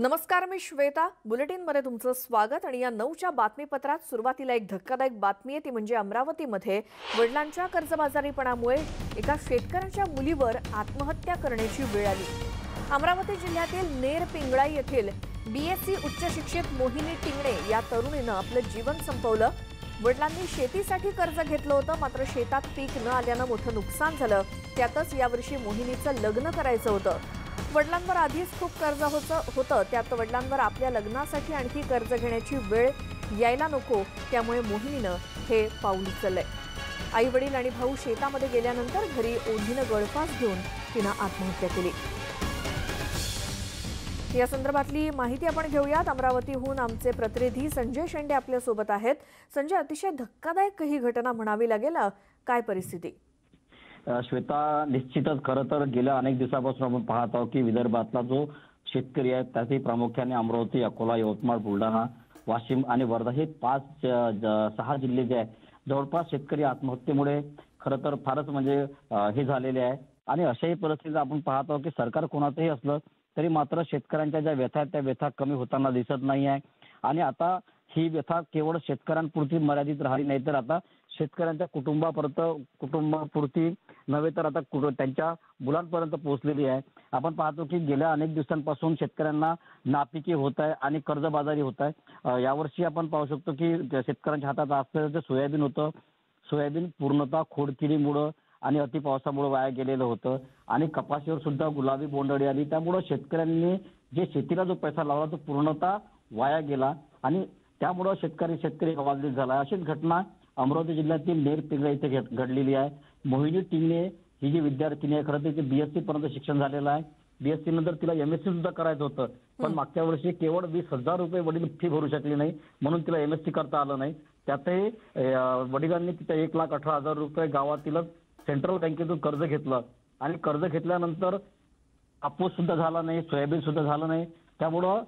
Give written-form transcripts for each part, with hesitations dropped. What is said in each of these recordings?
नमस्कार, मी श्वेता. बुलेटिनमध्ये तुमचं स्वागत. आणि या 9च्या बातमीपत्रात सुरुवातीला एक धक्कादायक बातमी आहे, ती म्हणजे अमरावतीमध्ये वडिलांच्या कर्जबाजारीपणामुळे एका शेतकऱ्याच्या मुलीवर आत्महत्या करण्याची वेळ आली. अमरावती जिल्ह्यातील नेर पिंगळाई येथील BSc उच्च शिक्षित मोहिनी टिंगणे या तरुणीनं आपलं जीवन संपवलं. वडिलांनी शेतीसाठी कर्ज घेतलं होतं, मात्र शेतात पीक न आल्यानं मोठं नुकसान झालं. त्यातच यावर्षी मोहिनीचं लग्न करायचं होतं. वडिलांवर आधीच खूप कर्ज होतं, त्यात वडिलांवर आपल्या लग्नासाठी आणखी कर्ज घेण्याची वेळ यायला नको, त्यामुळे मोहिनीनं हे पाऊल उचललंय. आई वडील आणि भाऊ शेतामध्ये गेल्यानंतर घरी ओढीनं गळफास घेऊन तिनं आत्महत्या केली. या संदर्भातली माहिती आपण घेऊयात. अमरावतीहून आमचे प्रतिनिधी संजय शेंडे आपल्या सोबत आहेत. संजय, अतिशय धक्कादायक ही घटना म्हणावी लागेल. काय परिस्थिती? श्वेता, निश्चितच खरं तर गेल्या अनेक दिवसापासून आपण पाहत आहोत की विदर्भातला जो शेतकरी आहे त्याचे प्रामुख्याने अमरावती, अकोला, यवतमाळ, बुलढाणा, वाशिम आणि वर्धा हे 6 जिल्हे जे आहेत, जवळपास शेतकरी आत्महत्येमुळे खरं तर फारच म्हणजे हे झालेले आहे. आणि अशाही परिस्थितीत आपण पाहत आहोत की सरकार कोणाचंही असलं तरी मात्र शेतकऱ्यांच्या ज्या व्यथा आहेत त्या व्यथा कमी होताना दिसत नाही आहे. आणि आता ही व्यथा केवळ शेतकऱ्यांपुरती मर्यादित राहिली नाही, तर आता शेतकऱ्यांच्या कुटुंबापुरती नव्हे तर आता त्यांच्या मुलांपर्यंत पोहोचलेली आहे. आपण पाहतो की गेल्या अनेक दिवसांपासून शेतकऱ्यांना नापिकी होत आहे आणि कर्जबाजारी होत आहे. यावर्षी आपण पाहू शकतो की शेतकऱ्यांच्या हातात असलेलं जे सोयाबीन होतं, सोयाबीन पूर्णतः खोडकिडीमुळं आणि अतिपावसामुळे वाया गेलेलं होतं. आणि कपाशीवर सुद्धा गुलाबी बोंडअळी आली, त्यामुळं शेतकऱ्यांनी जे शेतीला जो पैसा लावला तो पूर्णतः वाया गेला आणि त्यामुळं शेतकरी हवालदिल झाला. अशीच घटना अमरावती जिल्ह्यातील नेर पिंगळाई इथे घडलेली आहे. मोहिनी टिंगणे ही जी विद्यार्थिनी आहे, खरं तर तिचे BSc पर्यंत शिक्षण झालेलं आहे. BSc नंतर तिला MSc सुद्धा करायचं होतं, पण मागच्या वर्षी केवळ 20,000 रुपये वडील फी भरू शकले नाही, म्हणून तिला MSc करता आलं नाही. त्यातही वडिलांनी तिथे 1,18,000 रुपये गावातीलच सेंट्रल बँकेतून कर्ज घेतलं आणि कर्ज घेतल्यानंतर कापूस सुद्धा झाला नाही, सोयाबीन सुद्धा झालं नाही. त्यामुळं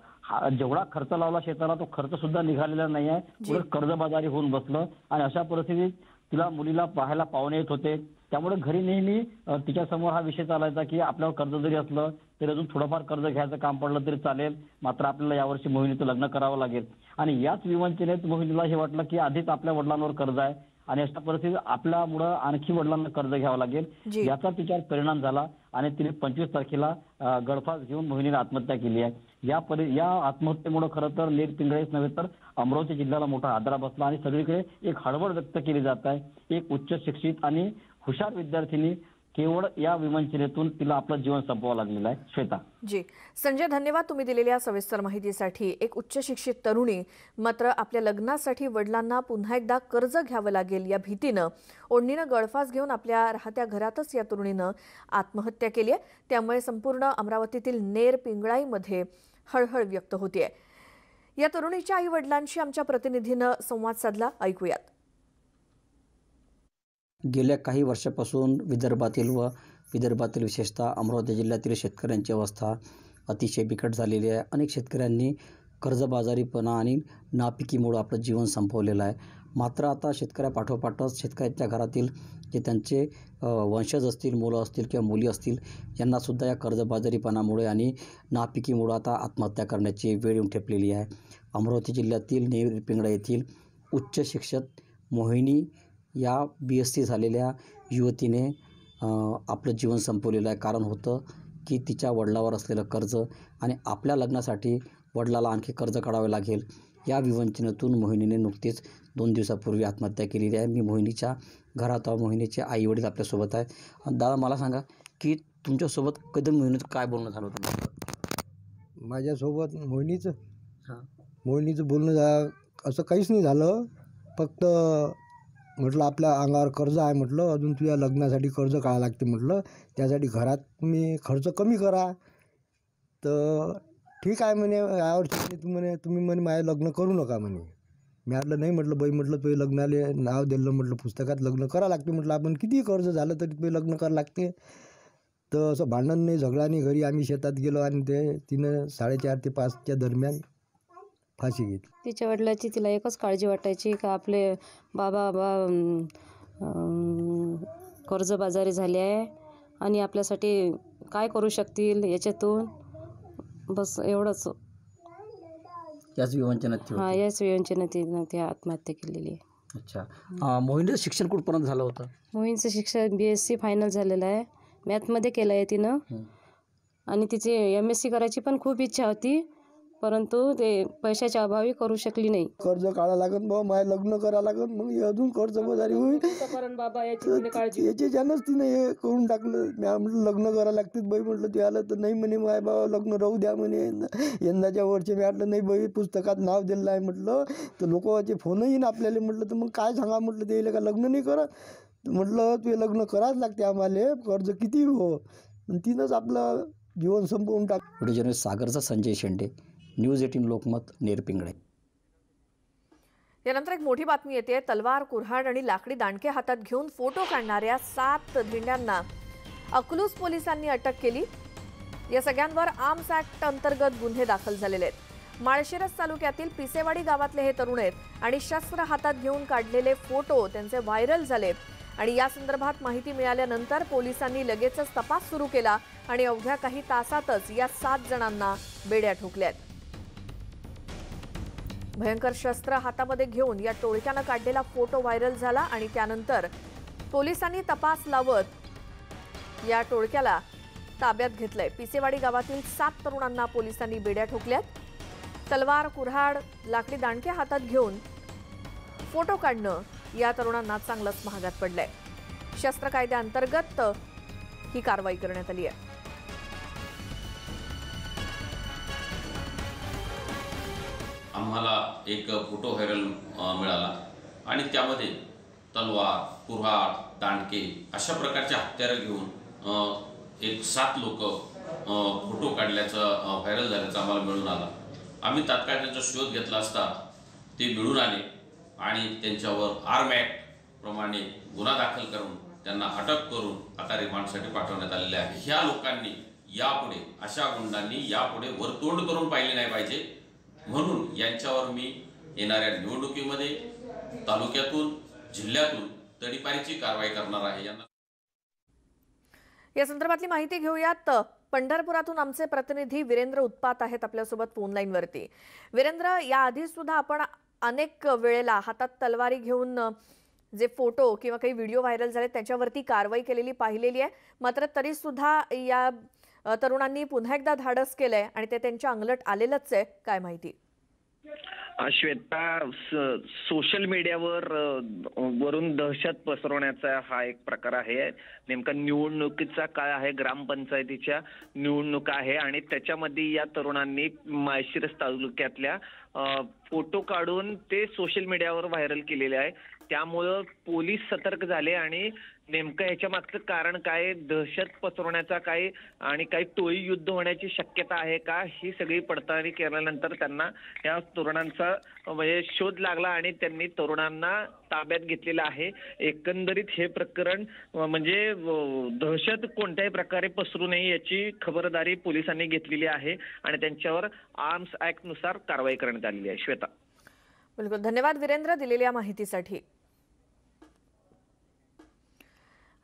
जेवढा खर्च लावला शेताला तो खर्च सुद्धा निघालेला नाही आहे. उलट कर्जबाजारी होऊन बसलं. आणि अशा परिस्थितीत तिला मुलीला पाहायला पाहुणे येत होते, त्यामुळे घरी नेहमी तिच्या समोर हा विषय चालायचा की आपल्यावर कर्ज जरी असलं तरी अजून थोडंफार कर्ज घ्यायचं काम पडलं तरी चालेल, मात्र आपल्याला यावर्षी मोहिनीचं लग्न करावं लागेल. आणि याच विवंचनेत मोहिनीला हे वाटलं की आधीच आपल्या वडिलांवर कर्ज आहे आणि अशा परिस्थितीत आपल्यामुळं आणखी वडिलांना कर्ज घ्यावं लागेल, याचा तिच्यावर परिणाम झाला आणि तिने 25 तारखेला गळफास घेऊन मोहिनीने आत्महत्या केली आहे. या आत्महत्येमुळे खरं तर नेर पिंगळाईच नव्हे तर अमरावती जिल्ह्याला मोठा हादरा बसला आणि सगळीकडे एक हळहळ व्यक्त केली जात आहे. एक उच्च शिक्षित आणि हुशार विद्यार्थिनी केवळ या विवंचनेतून तिला आपलं जीवन संपवावं लागलेलं आहे. श्वेता. जी संजय, धन्यवाद तुम्ही दिलेल्या सविस्तर माहितीसाठी. एक उच्च शिक्षित तरुणी मात्र आपल्या लग्नासाठी वडिलांना पुन्हा एकदा कर्ज घ्यावं लागेल या भीतीनं ओढणीनं गळफास घेऊन आपल्या राहत्या घरातच या तरुणीनं आत्महत्या केली आहे. त्यामुळे संपूर्ण अमरावतीतील नेर पिंगळाईमध्ये हळहळ व्यक्त होतीये. या तरुणीच्या आई वडिलांशी आमच्या प्रतिनिधीनं संवाद साधला, ऐकूयात. गेल्या काही वर्षापासून विदर्भातील विशेषतः अमरावती जिल्ह्यातील शेतकऱ्यांची अवस्था अतिशय बिकट झालेली आहे. अनेक शेतकऱ्यांनी कर्जबाजारीपणा आणि नापिकीमुळे आपलं जीवन संपवलेलं आहे. मात्र आता शेतकऱ्यापाठोपाठच शेतकऱ्यांच्या घरातील जे त्यांचे वंशज असतील, मुलं असतील किंवा मुली असतील, यांनासुद्धा या कर्जबाजारीपणामुळे आणि नापिकीमुळे आता आत्महत्या करण्याची वेळ येऊन ठेपलेली आहे. अमरावती जिल्ह्यातील नेर पिंगळाई येथील उच्च शिक्षित मोहिनी या BSc झालेल्या युवतीने आपलं जीवन संपवलेलं आहे. कारण होतं की तिच्या वडिलावर असलेलं कर्ज आणि आपल्या लग्नासाठी वडिलाला आणखी कर्ज काढावे लागेल, या विवंचनेतून मोहिनीने नुकतीच 2 दिवसापूर्वी आत्महत्या केलेली आहे. मी मोहिनीच्या घरात मोहिनीचे आई वडील आपल्यासोबत आहेत. दादा, मला सांगा की तुमच्यासोबत कधी मोहिनीचं काय बोलणं झालं होतं? माझ्यासोबत मोहिनीचं बोलणं असं काहीच नाही झालं. फक्त म्हटलं आपल्या अंगावर कर्ज आहे, म्हटलं अजून तुझ्या लग्नासाठी कर्ज काढावं लागते, म्हटलं त्यासाठी घरात मी खर्च कमी करा. तर ठीक आहे म्हणे, यावर्षी तुम्ही म्हणे माझं लग्न करू नका म्हणे. मी म्हटलं नाही, म्हटलं बाई, म्हटलं तुझे लग्नाले नाव दिलं, म्हटलं पुस्तकात लग्न करा लागते, म्हटलं आपण किती कर्ज झालं तरी तुझे लग्न करा लागते. तर असं भांडण नाही, झगडा नाही. घरी आम्ही शेतात गेलो आणि तिनं 4:30 ते 5च्या दरम्यान फाशी घेतली. तिच्या वडिलाची तिला एकच काळजी वाटायची का आपले बाबा कर्जबाजारी झाले आहे आणि आपल्यासाठी काय करू शकतील याच्यातून, बस एवढंच याच विवंचनात ती हा होती. याच विवंचनेनं ती आत्महत्या केलेली आहे. अच्छा. मोहिनीचं शिक्षण कुठपर्यंत झालं होतं? मोहींचं शिक्षण BSc फायनल झालेलं आहे. मॅथमध्ये केलं आहे तिनं. आणि तिची MSc करायची पण खूप इच्छा होती, परंतु ते पैशाच्या अभावी करू शकली नाही. कर्ज काढा लागन बाबा, माझं लग्न करा लागन, मग हे अजून कर्ज बाजारी होईल. करण बाबा याची तिने काळजी. याच्याच्यानंच तिने हे करून टाकलं. मी म्हटलं लग्न करा लागते बाई, म्हटलं ते आलं तर नाही म्हणे, माय बाबा लग्न राहू द्या म्हणे. यंदाच्या वर्षी मी म्हटलं नाही बाई, पुस्तकात नाव दिलेलं आहे म्हटलं, तर लोकांचे फोनही येईन आपल्याला. म्हटलं तर मग काय सांगा म्हटलं, ते का लग्न नाही करत. म्हटलं ते लग्न करावंच लागते आम्हाला, कर्ज किती हो. तिनंच आपलं जीवन संपवून टाक. व्हिडिओ जर्नलिस्ट सागरचा संजय शेंडे, न्यूज 18 लोकमत, नेरपिंगळे. यानंतर एक मोठी बातमी येते. तलवार, कुऱ्हाड आणि लाकडी दांडके हातात घेऊन फोटो काढणाऱ्या 7 धिंड्यांना अकलूज पोलिसांनी अटक केली. या सगळ्यांवर आर्म्स ऍक्ट अंतर्गत गुन्हे दाखल झालेले आहेत. माळशिरस तालुक्यातील पिसेवाडी गावातले हे तरुण आहेत आणि शस्त्र हातात घेऊन काढलेले फोटो त्यांचे व्हायरल झाले. आणि या संदर्भात माहिती मिळाल्यानंतर पोलिसांनी लगेचच तपास सुरू केला आणि अवघ्या काही तासातच या 7 जणांना बेड्या ठोकल्यात. भयंकर शस्त्र हातामध्ये घेऊन या टोळक्यानं काढलेला फोटो व्हायरल झाला आणि त्यानंतर पोलिसांनी तपास लावत या टोळक्याला ताब्यात घेतलंय. पिसेवाडी गावातील 7 तरुणांना पोलिसांनी बेड्या ठोकल्यात. तलवार, कुऱ्हाड, लाकडी दांडके हातात घेऊन फोटो काढणं या तरुणांना चांगलंच महागात पडलंय. शस्त्र कायद्याअंतर्गत ही कारवाई करण्यात आली आहे. आम्हाला एक फोटो व्हायरल मिळाला आणि त्यामध्ये तलवार, कुऱ्हाड, दांडके अशा प्रकारच्या हत्यारं घेऊन एक 7 लोक फोटो काढल्याचं व्हायरल झाल्याचं आम्हाला मिळून आला. आम्ही तात्काळ त्यांचा शोध घेतला असता ते मिळून आले आणि त्यांच्यावर आर्म ॲक्ट प्रमाणे गुन्हा दाखल करून त्यांना अटक करून आता रिमांडसाठी पाठवण्यात आलेले आहे. ह्या लोकांनी यापुढे, अशा गुंडांनी यापुढे वरतोंड करून पाहिले नाही पाहिजे, म्हणून यांच्यावर मी येणाऱ्या निवडणुकीमध्ये तालुक्यातून, जिल्ह्यातून तडीपारीची कारवाई करणार आहे. या संदर्भातली माहिती घेऊयात. पंढरपुरातून आमचे प्रतिनिधी वीरेंद्र उत्पात आहेत आपल्यासोबत फोन लाईनवरती. वीरेंद्र, याआधी सुद्धा आपण अनेक वेळेला हातात तलवारी घेऊन जे फोटो किंवा काही व्हिडिओ व्हायरल झाले त्याच्यावरती कारवाई केलेली पाहिलेली आहे. मात्र तरी सुद्धा या तरुणांनी पुन्हा एकदा धाडस केलंय आणि ते त्यांच्या अंगलट आलेलंच आहे. काय माहिती? श्वेता, सोशल मीडियावर वरून दहशत पसरवण्याचा हा एक प्रकार आहे. नेमका निवडणुकीचा काळ आहे, ग्रामपंचायतीच्या निवडणुका आहे आणि त्याच्यामध्ये या तरुणांनी माळशिरस तालुक्यातल्या फोटो काढून ते सोशल मीडियावर व्हायरल केलेले आहे. त्यामुळं पोलीस सतर्क झाले आणि नेमकं ह्याच्या मागचं कारण काय, दहशत पसरवण्याचा काय आणि काही टोळी युद्ध होण्याची शक्यता आहे का, ही सगळी पडताळणी केल्यानंतर त्यांना या तरुणांचा म्हणजे शोध लागला आणि त्यांनी तरुणांना ताब्यात घेतलेलं आहे. एकंदरीत हे प्रकरण म्हणजे दहशत कोणत्याही प्रकारे पसरू नये याची खबरदारी पोलिसांनी घेतलेली आहे आणि त्यांच्यावर आर्म्स ऍक्ट नुसार कारवाई करण्यात आलेली आहे. श्वेता, बिलकुल, धन्यवाद वीरेंद्र दिलेल्या माहितीसाठी.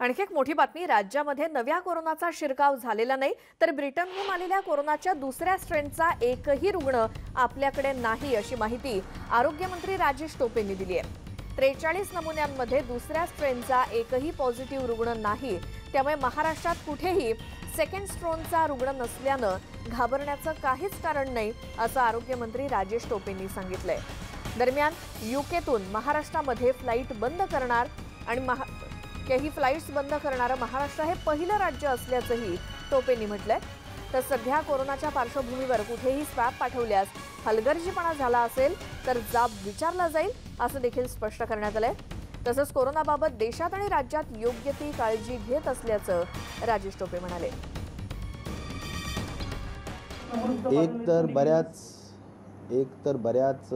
आणखी एक मोठी बातमी. राज्यामध्ये नव्या कोरोनाचा शिरकाव झालेला नाही, तर ब्रिटनहून आलेल्या कोरोनाच्या दुसऱ्या स्ट्रेनचा एकही रुग्ण आपल्याकडे नाही, अशी माहिती आरोग्यमंत्री राजेश टोपेंनी दिली आहे. 43 नमुन्यांमध्ये दुसऱ्या स्ट्रेनचा एकही पॉझिटिव्ह रुग्ण नाही. त्यामुळे महाराष्ट्रात कुठेही सेकंड स्ट्रेनचा रुग्ण नसल्यानं घाबरण्याचं काहीच कारण नाही, असं आरोग्यमंत्री राजेश टोपेंनी सांगितलंय. दरम्यान यूकेतून महाराष्ट्रामध्ये फ्लाईट बंद करणार आणि काही फ्लाईट्स बंद करणारं महाराष्ट्र हे पहिलं राज्य असल्याचंही टोपेंनी म्हटलंय. तर सध्या कोरोनाच्या पार्श्वभूमीवर कुठेही स्वॅब पाठवल्यास हलगर्जीपणा झाला असेल तर जाब विचारला जाईल, असं देखील स्पष्ट करण्यात आलंय. तसंच कोरोनाबाबत देशात आणि राज्यात योग्य ती काळजी घेत असल्याचं राजेश टोपे म्हणाले. एक तर बऱ्याच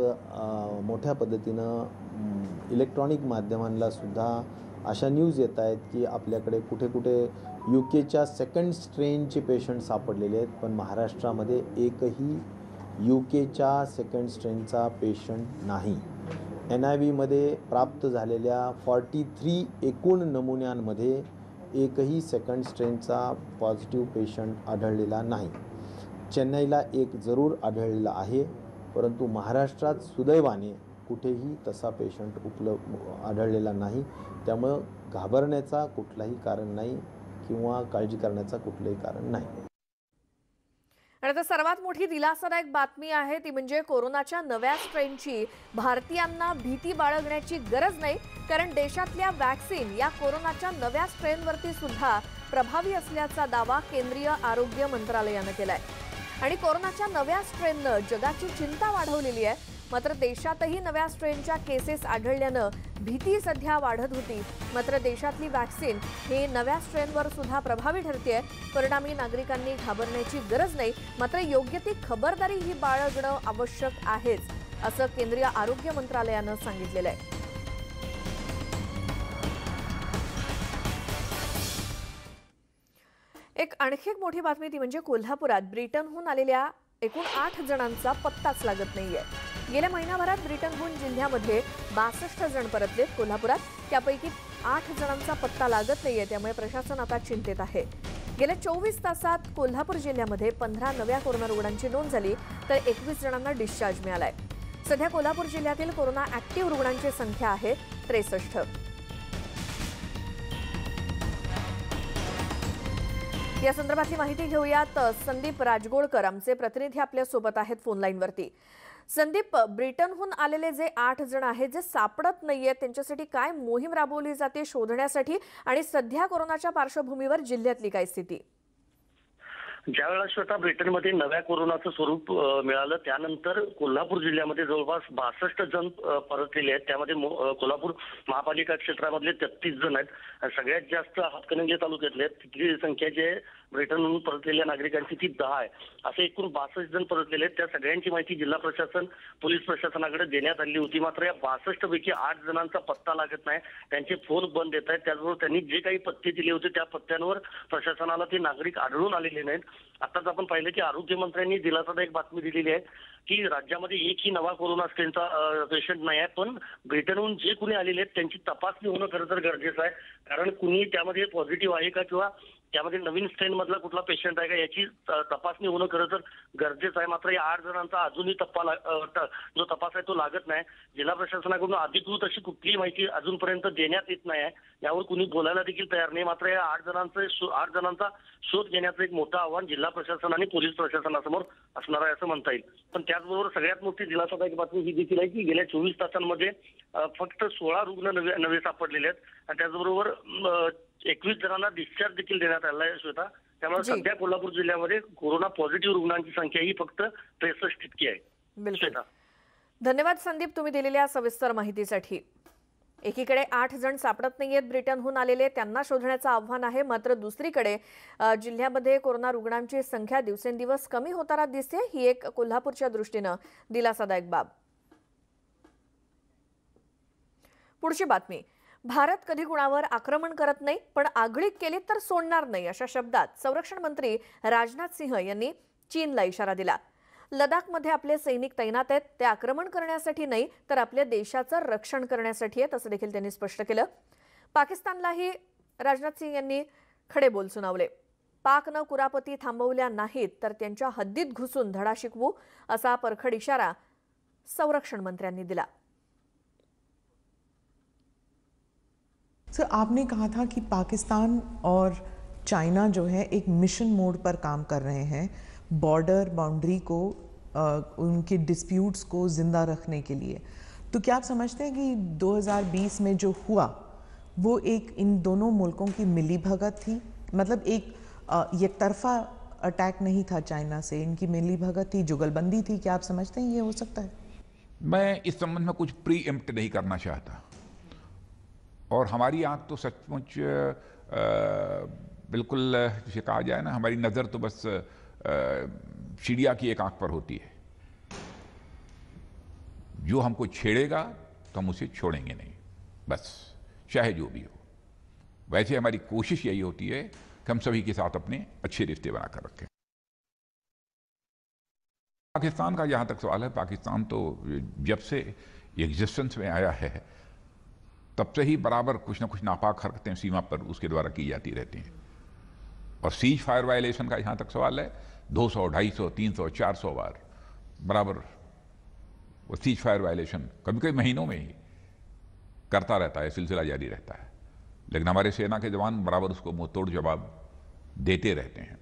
मोठ्या पद्धतीनं इलेक्ट्रॉनिक माध्यमांना सुद्धा अशा न्यूज येत आहेत की आपल्याकडे कुठे कुठे UKच्या सेकंड स्ट्रेनचे पेशंट सापडलेले आहेत, पण महाराष्ट्रामध्ये एकही UKच्या सेकंड स्ट्रेनचा पेशंट नाही. NIVमध्ये प्राप्त झालेल्या 43 एकूण नमुन्यांमध्ये एकही सेकंड स्ट्रेनचा पॉझिटिव्ह पेशंट आढळलेला नाही. चेन्नईला एक जरूर आढळलेला आहे, परंतु महाराष्ट्रात सुदैवाने कुठेही तसा पेशंट आढळलेला नाही. त्यामुळं घाबरण्याचा कुठलाही कारण नाही किंवा काळजी करण्याचा कुठलंही कारण नाही. आणि आता सर्वात मोठी दिलासादायक बातमी आहे ती म्हणजे कोरोनाच्या नव्या स्ट्रेनची भारतीयांना भीती बाळगण्याची गरज नाही, कारण देशातल्या वॅक्सिन या कोरोनाच्या नव्या स्ट्रेनवरती सुद्धा प्रभावी असल्याचा दावा केंद्रीय आरोग्य मंत्रालयानं केलाय. आणि कोरोनाच्या नव्या स्ट्रेननं जगाची चिंता वाढवलेली आहे. मात्र देशातही नव्या स्ट्रेनच्या केसेस आढळल्यानं भीती सध्या वाढत होती. मात्र देशातली वॅक्सिन हे नव्या स्ट्रेनवर सुद्धा प्रभावी ठरतेय. परिणामी नागरिकांनी घाबरण्याची गरज नाही, मात्र योग्य ती खबरदारी ही बाळगणं आवश्यक आहेच, असं केंद्रीय आरोग्य मंत्रालयानं सांगितलेलं आहे. आणखी एक मोठी बातमी ती म्हणजे कोल्हापुरात ब्रिटनहून आलेल्या एकूण 8 जणांचा पत्ताच लागत नाहीये. गेल्या महिनाभरात ब्रिटनहून जिल्ह्यामध्ये 62 जण परतलेत कोल्हापुरात. त्यापैकी 8 जणांचा पत्ता लागत नाहीये, त्यामुळे प्रशासन आता चिंतेत आहे. गेल्या 24 तासात कोल्हापूर जिल्ह्यामध्ये 15 नव्या कोरोना रुग्णांची नोंद झाली, तर 21 जणांना डिस्चार्ज मिळालाय. सध्या कोल्हापूर जिल्ह्यातील कोरोना ऍक्टिव्ह रुग्णांची संख्या आहे 63. या संदर्भातली माहिती घेऊयात. संदीप राजगोळकर आमचे प्रतिनिधी आपल्या सोबत आहेत फोन लाईनवरती. संदीप, ब्रिटनहून आलेले जे 8 जण आहेत जे सापडत नाहीयेत, त्यांच्यासाठी काय मोहीम राबवली जाते शोधण्यासाठी, आणि सध्या कोरोनाच्या पार्श्वभूमीवर जिल्ह्यातली काय स्थिती? ज्यावेळेला श्वेता ब्रिटनमध्ये नव्या कोरोनाचं स्वरूप मिळालं त्यानंतर कोल्हापूर जिल्ह्यामध्ये जवळपास 62 जण परतलेले आहेत. त्यामध्ये कोल्हापूर महापालिका क्षेत्रामधले 33 जण आहेत. सगळ्यात जास्त हातकणंगले तालुक्यातले आहेत. तिथली संख्या जी आहे ब्रिटनहून परतलेल्या नागरिकांची ती 10 आहे. असे एकूण 62 जण परतलेले आहेत. त्या सगळ्यांची माहिती जिल्हा प्रशासन, पोलीस प्रशासनाकडे देण्यात आली होती. मात्र या 62 पैकी 8 जणांचा पत्ता लागत नाही. त्यांचे फोन बंद येत आहेत. त्याचबरोबर त्यांनी जे काही पत्ते दिले होते त्या पत्त्यांवर प्रशासनाला ते नागरिक आढळून आलेले नाहीत. आताच आपण पाहिलं की आरोग्यमंत्र्यांनी दिलासादायक बातमी दिलेली आहे की राज्यामध्ये एकही नवा कोरोना स्ट्रेनचा पेशंट नाही आहे. पण ब्रिटनहून जे कुणी आलेले आहेत त्यांची तपासणी होणं खरं तर गरजेचं आहे. कारण कुणी त्यामध्ये पॉझिटिव्ह आहे का किंवा त्यामध्ये नवीन स्ट्रेन मधला कुठला पेशंट आहे का याची तपासणी होणं खरं तर गरजेचं आहे. मात्र या 8 जणांचा अजूनही जो तपास आहे तो लागत नाही. जिल्हा प्रशासनाकडून अधिकृत अशी कुठलीही माहिती अजूनपर्यंत देण्यात येत नाही आहे. यावर कुणी बोलायला देखील तयार नाही. मात्र या 8 जणांचा शोध घेण्याचं एक मोठं आव्हान जिल्हा प्रशासन आणि पोलीस प्रशासनासमोर असणार आहे असं म्हणता येईल. पण त्याचबरोबर सगळ्यात मोठी दिलासादायक बातमी ही देखील आहे की गेल्या 24 तासांमध्ये फक्त 16 रुग्ण नवे सापडलेले आहेत. आणि त्याचबरोबर 21 जणांना डिस्चार्ज देखील देण्यात आला आहे श्वेता. त्यामुळे सध्या कोल्हापूर जिल्ह्यामध्ये कोरोना पॉझिटिव्ह रुग्णांची संख्या ही फक्त 63 इतकी आहे. बिलकुल. धन्यवाद संदीप, तुम्ही दिलेल्या सविस्तर माहितीसाठी. एकीकडे 8 जण सापडत नाहीयेत ब्रिटनहून आलेले, त्यांना शोधण्याचं आव्हान आहे. मात्र दुसरीकडे जिल्ह्यामध्ये कोरोना रुग्णांची संख्या दिवसेंदिवस कमी होताना दिसते. ही एक कोल्हापूरच्या दृष्टीनं दिलासादायक बाब. पुढची बातमी. भारत कधी कुणावर आक्रमण करत नाही, पण आगळीक केली तर सोडणार नाही, अशा शब्दात संरक्षण मंत्री राजनाथ सिंह यांनी चीनला इशारा दिला. लडाखमध्ये आपले सैनिक तैनात आहेत, ते आक्रमण करण्यासाठी नाही तर आपल्या देशाचं रक्षण करण्यासाठी आहेत, असं देखील त्यांनी स्पष्ट केलं. पाकिस्तानलाही राजनाथ सिंह यांनी खडे बोल सुनावले. पाकनं कुरापती थांबवल्या नाहीत तर त्यांच्या हद्दीत घुसून धडा शिकवू, असा परखड इशारा संरक्षण मंत्र्यांनी दिला. सर, आपने कहा था कि पाकिस्तान और चाइना जो है एक मिशन मोड पर काम कर रहे हैं बॉर्डर बाउंड्री को उनके डिस्प्यूट्स को ज़िंदा रखने के लिए. तो क्या आप समझते हैं कि 2020 में जो हुआ वो एक इन दोनों मुल्कों की मिलीभगत थी? मतलब एक एकतरफा अटैक नहीं था चाइना से, इनकी मिलीभगत थी, जुगलबंदी थी. क्या आप समझते हैं ये हो सकता है? मैं इस संबंध में कुछ प्री एम्प्ट नहीं करना चाहता. और हमारी आंख तो सचमुच बिल्कुल जिसे कहा जाए ना, हमारी नज़र तो बस चिड़िया की एक आंख पर होती है. जो हमको छेड़ेगा तो हम उसे छोड़ेंगे नहीं, बस चाहे जो भी हो. वैसे हमारी कोशिश यही होती है कि हम सभी के साथ अपने अच्छे रिश्ते बनाकर रखें. पाकिस्तान का जहाँ तक सवाल है, पाकिस्तान तो जब से एग्जिस्टेंस में आया है तब से ही बराबर कुछ ना कुछ नापाक हरकतें सीमा पर उसके द्वारा की जाती रहती हैं. और सीज फायर वायलेशन का जहाँ तक सवाल है, 200, 250, 300, 400 बार बराबर वो सीज फायर वायलेशन कभी कभी महीनों में ही करता रहता है, सिलसिला जारी रहता है, लेकिन हमारे सेना के जवान बराबर उसको मुंहतोड़ जवाब देते रहते हैं।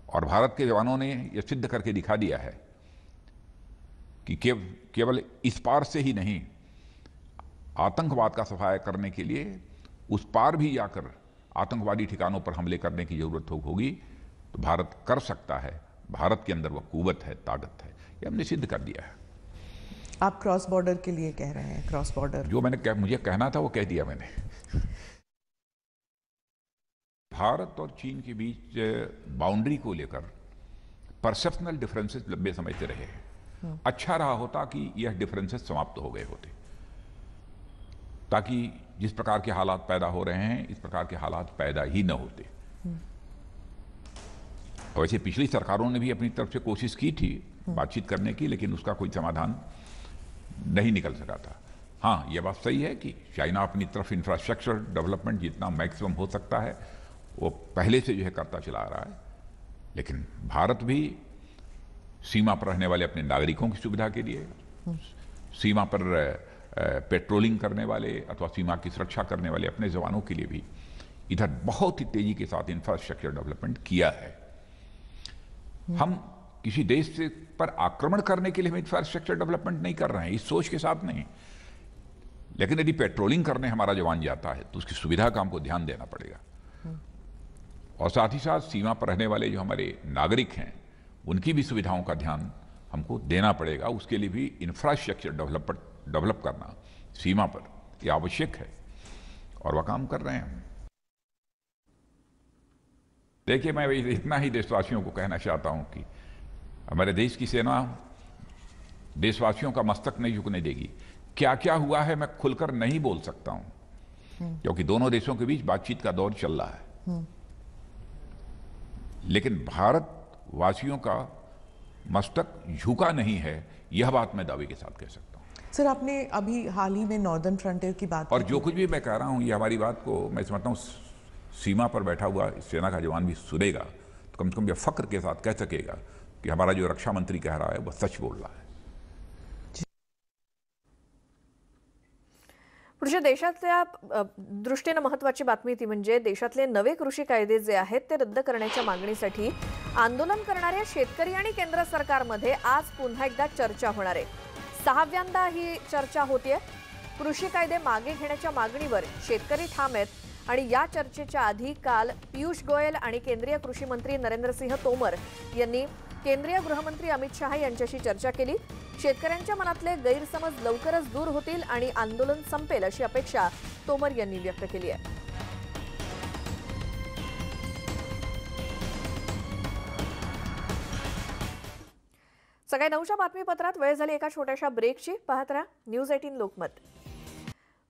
और भारत के जवानों ने यह सिद्ध करके दिखा दिया है कि केवल इस पार से ही नहीं, आतंकवाद का सफाया करने के लिए उस पार भी जाकर आतंकवादी ठिकानों पर हमले करने की जरूरत होगी तो भारत कर सकता है। भारत के अंदर वह कुव्वत है, ताकत है, ये हमने सिद्ध कर दिया है। आप क्रॉस बॉर्डर के लिए कह रहे हैं, क्रॉस बॉर्डर जो मुझे कहना था वो कह दिया मैंने। भारत और चीन के बीच बाउंड्री को लेकर परसेप्शनल डिफरेंसेस लंबे समय से रहे हैं। अच्छा रहा होता कि यह डिफरेंसेस समाप्त हो गए होते, ताकि जिस प्रकार के हालात पैदा हो रहे हैं इस प्रकार के हालात पैदा ही न होते। वैसे पिछली सरकारों ने भी अपनी तरफ से कोशिश की थी बातचीत करने की, लेकिन उसका कोई समाधान नहीं निकल सका था। हाँ, यह बात सही है कि चाइना अपनी तरफ इंफ्रास्ट्रक्चर डेवलपमेंट जितना मैक्सिमम हो सकता है वो पहले से जो है करता चला आ रहा है, लेकिन भारत भी सीमा पर रहने वाले अपने नागरिकों की सुविधा के लिए, सीमा पर पेट्रोलिंग करने वाले अथवा सीमा की सुरक्षा करने वाले अपने जवानों के लिए भी इधर बहुत ही तेजी के साथ इंफ्रास्ट्रक्चर डेवलपमेंट किया है। हम किसी देश से पर आक्रमण करने के लिए हम इंफ्रास्ट्रक्चर डेवलपमेंट नहीं कर रहे हैं, इस सोच के साथ नहीं, लेकिन यदि पेट्रोलिंग करने हमारा जवान जाता है तो उसकी सुविधा का हमको ध्यान देना पड़ेगा। और साथ ही साथ सीमा पर रहने वाले जो हमारे नागरिक हैं उनकी भी सुविधाओं का ध्यान हमको देना पड़ेगा। उसके लिए भी इंफ्रास्ट्रक्चर डेवलप करना सीमा पर यह आवश्यक है और वह काम कर रहे हैं। देखिए, मैं इतना ही देशवासियों को कहना चाहता हूं कि हमारे देश की सेना देशवासियों का मस्तक नहीं झुकने देगी। क्या क्या हुआ है मैं खुलकर नहीं बोल सकता हूं, क्योंकि दोनों देशों के बीच बातचीत का दौर चल रहा है, लेकिन भारत वासियों का मस्तक झुका नहीं है, यह बात मैं दावे के साथ कह सकता हूं। सर, आपने अभी हाल ही में नॉर्दर्न फ्रंटियर की बात और जो कुछ भी मैं कह रहा हूं, ये हमारी बात को मैं समझता हूं सीमा पर बैठा हुआ सेना का जवान भी सुनेगा तो कम से कम यह फक्र के साथ कह सकेगा कि हमारा जो रक्षा मंत्री कह रहा है वह सच बोल रहा है। पुढच्या देशातल्या दृष्टीने महत्त्वाची बातमी ती म्हणजे देशातले नवे कृषी कायदे जे आहेत ते रद्द करण्याच्या मागणीसाठी आंदोलन करणाऱ्या शेतकरी आणि केंद्र सरकारमध्ये आज पुन्हा एकदा चर्चा होणार आहे। 6व्यांदा ही चर्चा होतीये। कृषी कायदे मागे घेण्याच्या मागणीवर शेतकरी ठाम आहेत आणि या चर्चेच्या आधी काल पियुष गोयल आणि केंद्रीय कृषी मंत्री नरेंद्र सिंह तोमर यांनी केंद्रीय गृहमंत्री अमित शाह यांच्याशी चर्चा केली। शेतकऱ्यांच्या मनातले गैरसमज लवकरच दूर होतील आणि आंदोलन संपेल अशी अपेक्षा तोमर यांनी व्यक्त केली आहे। सकाळी 9च्या बातमीपत्रात वेळ झाली एका छोट्याशा ब्रेकची। पाहत रहा न्यूज 18 लोकमत।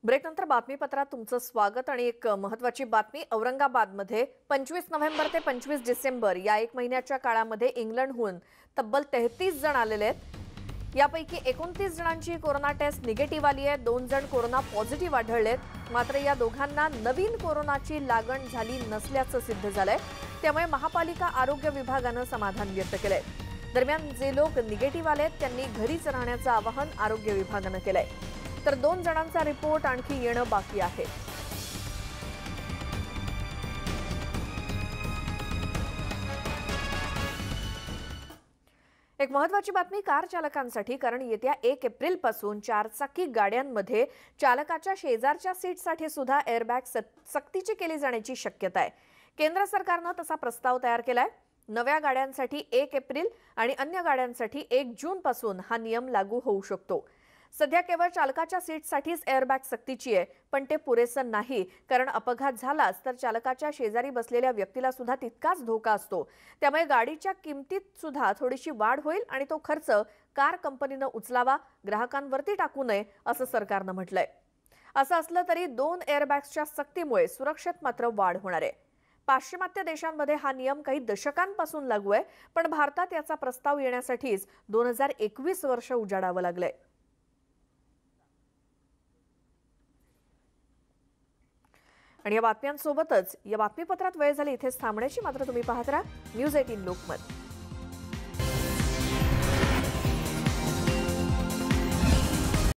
ब्रेकनंतर बातमीपत्रात तुमचं स्वागत आणि एक महत्त्वाची बातमी। औरंगाबादमध्ये 25 नोव्हेंबर ते 25 डिसेंबर या एक महिन्याच्या काळामध्ये इंग्लंडहून तब्बल 33 जण आलेले आहेत। यापैकी 29 जणांची कोरोना टेस्ट निगेटिव्ह आली आहे। 2 जण कोरोना पॉझिटिव्ह आढळलेत, मात्र या दोघांना नवीन कोरोनाची लागण झाली नसल्याचं सिद्ध झालंय। त्यामुळे महापालिका आरोग्य विभागानं समाधान व्यक्त केलंय। दरम्यान जे लोक निगेटिव्ह आलेत त्यांनी घरीच राहण्याचं आवाहन आरोग्य विभागानं केलंय, तर 2 जणांचा रिपोर्ट आणखी येणं बाकी आहे। एक महत्त्वाची बातमी कार चालकांसाठी, कारण येत्या 1 एप्रिल पासून 4 चाकी गाड्यांमध्ये चालकाच्या शेजारच्या सीटसाठी सुद्धा एअरबॅग सक्तीची केली जाण्याची शक्यता आहे। केंद्र सरकारनं तसा प्रस्ताव तयार केलाय। नव्या गाड्यांसाठी 1 एप्रिल आणि अन्य गाड्यांसाठी 1 जून पासून हा नियम लागू होऊ शकतो। सध्या केवळ चालकाच्या सीटसाठीच एअरबॅग सक्तीची आहे, पण ते पुरेसं नाही, कारण अपघात झालाच तर चालकाच्या शेजारी बसलेल्या व्यक्तीला सुद्धा तितकाच धोका असतो। त्यामुळे गाडीच्या किमतीत सुद्धा थोडीशी वाढ होईल आणि तो खर्च कार कंपनीनं उचलावा, ग्राहकांवरती टाकू नये असं सरकारनं म्हटलंय। असं असलं तरी 2 एअरबॅग्सच्या सक्तीमुळे सुरक्षेत मात्र वाढ होणार आहे। पाश्चिमात्य देशांमध्ये हा नियम काही दशकांपासून लागू आहे, पण भारतात याचा प्रस्ताव येण्यासाठीच 2021 वर्ष उजाडावं लागलंय। आणि या बातम्यांसोबतच या बातमीपत्रात वेळ झाली इथेच थांबण्याची। मात्र तुम्ही पाहत राहा न्यूज 18 लोकमत।